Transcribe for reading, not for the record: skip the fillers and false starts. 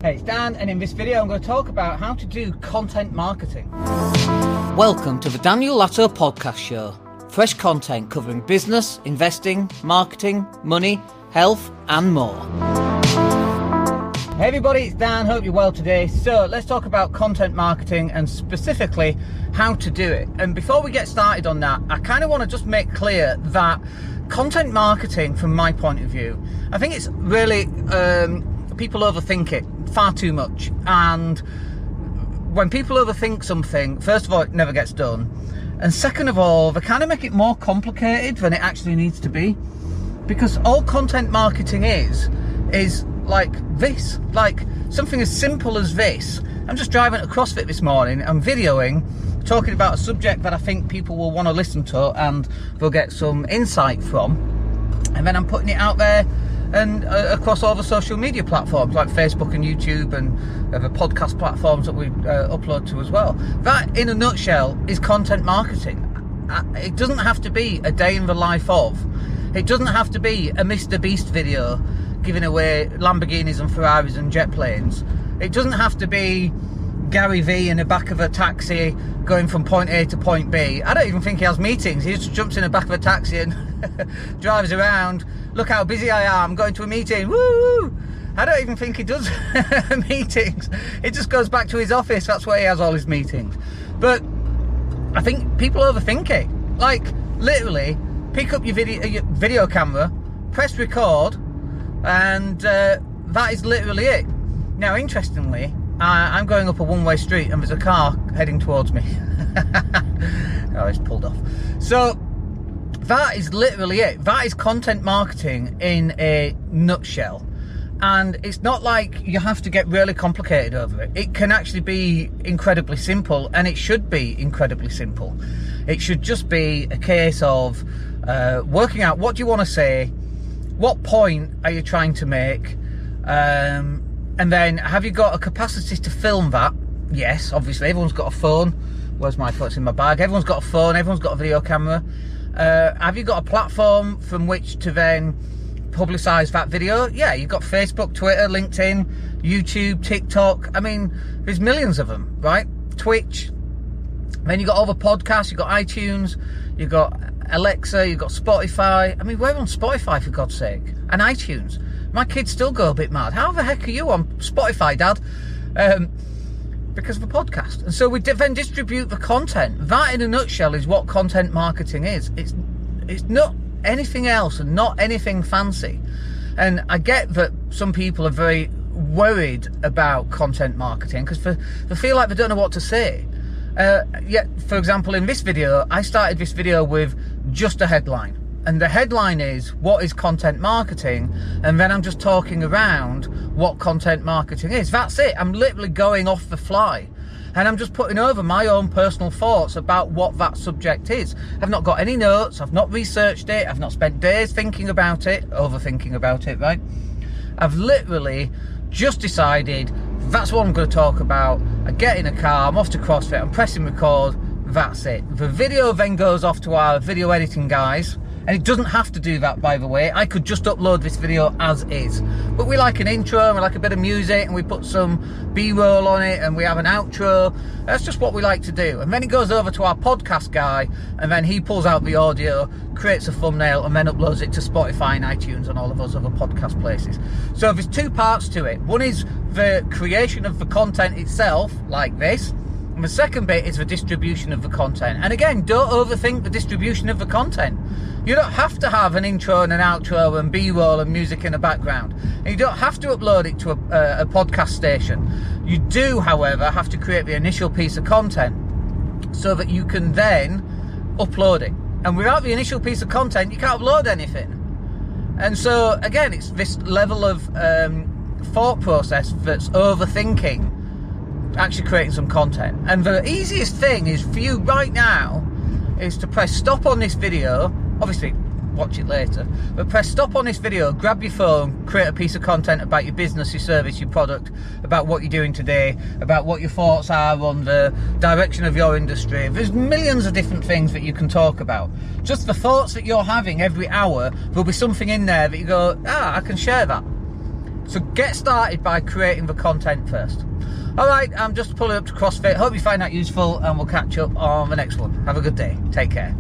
Hey, it's Dan, and in this video I'm going to talk about how to do content marketing. Welcome to the Daniel Latto Podcast Show. Fresh content covering business, investing, marketing, money, health and more. Hey everybody, it's Dan, hope you're well today. So let's talk about content marketing and specifically how to do it. And before we get started on that, I kind of want to just make clear that content marketing, from my point of view, I think it's really, people overthink it far too much. And when people overthink something, first of all, it never gets done. And second of all, they kind of make it more complicated than it actually needs to be. Because all content marketing is like this, like something as simple as this. I'm just driving to CrossFit this morning, I'm videoing, talking about a subject that I think people will want to listen to and they'll get some insight from. And then I'm putting it out there and across all the social media platforms like Facebook and YouTube and the podcast platforms that we upload to as well. That, in a nutshell, is content marketing. It doesn't have to be a day in the life of. It doesn't have to be a Mr. Beast video giving away Lamborghinis and Ferraris and jet planes. It doesn't have to be Gary V in the back of a taxi going from point A to point B. I don't even think he has meetings. He just jumps in the back of a taxi and drives around. Look how busy I am, going to a meeting. Woo! I don't even think he does meetings. It just goes back to his office. That's where he has all his meetings. But I think people overthink it. Like, literally, pick up your video camera, press record, and that is literally it. Now, interestingly, I'm going up a one-way street and there's a car heading towards me. Oh, it's pulled off. So that is literally it. That is content marketing in a nutshell. And it's not like you have to get really complicated over it. It can actually be incredibly simple, and it should be incredibly simple. It should just be a case of working out what do you want to say, what point are you trying to make, and then have you got a capacity to film that? Yes, obviously, everyone's got a phone. Where's my phone? It's in my bag. Everyone's got a phone, everyone's got a video camera. Have you got a platform from which to then publicise that video? Yeah, you've got Facebook, Twitter, LinkedIn, YouTube, TikTok. I mean, there's millions of them, right? Twitch. Then you've got all the podcasts, you've got iTunes, you've got Alexa, you've got Spotify. I mean, we're on Spotify, for God's sake, and iTunes. My kids still go a bit mad. How the heck are you on Spotify, Dad? Because of the podcast. And so we then distribute the content. That, in a nutshell, is what content marketing is. It's not anything else and not anything fancy. And I get that some people are very worried about content marketing because they feel like they don't know what to say. Yet, for example, in this video, I started this video with just a headline. And the headline is, what is content marketing? And then I'm just talking around what content marketing is. That's it. I'm literally going off the fly. And I'm just putting over my own personal thoughts about what that subject is. I've not got any notes. I've not researched it. I've not spent days thinking about it, overthinking about it, right? I've literally just decided that's what I'm going to talk about. I get in a car, I'm off to CrossFit, I'm pressing record, that's it. The video then goes off to our video editing guys. And it doesn't have to do that, by the way. I could just upload this video as is. But we like an intro, and we like a bit of music, and we put some B-roll on it, and we have an outro. That's just what we like to do. And then it goes over to our podcast guy, and then he pulls out the audio, creates a thumbnail, and then uploads it to Spotify and iTunes and all of those other podcast places. So there's two parts to it. One is the creation of the content itself, like this. And the second bit is the distribution of the content. And again, don't overthink the distribution of the content. You don't have to have an intro and an outro and B-roll and music in the background. And you don't have to upload it to a podcast station. You do, however, have to create the initial piece of content so that you can then upload it. And without the initial piece of content, you can't upload anything. And so, again, it's this level of thought process that's overthinking actually creating some content. And the easiest thing is for you right now is to press stop on this video. Obviously watch it later, but press stop on this video, grab your phone, create a piece of content about your business, your service, your product, about what you're doing today, about what your thoughts are on the direction of your industry. There's millions of different things that you can talk about. Just the thoughts that you're having every hour, there'll be something in there that you go, I can share that. So get started by creating the content first. All right, I'm just pulling up to CrossFit. Hope you find that useful, and we'll catch up on the next one. Have a good day. Take care.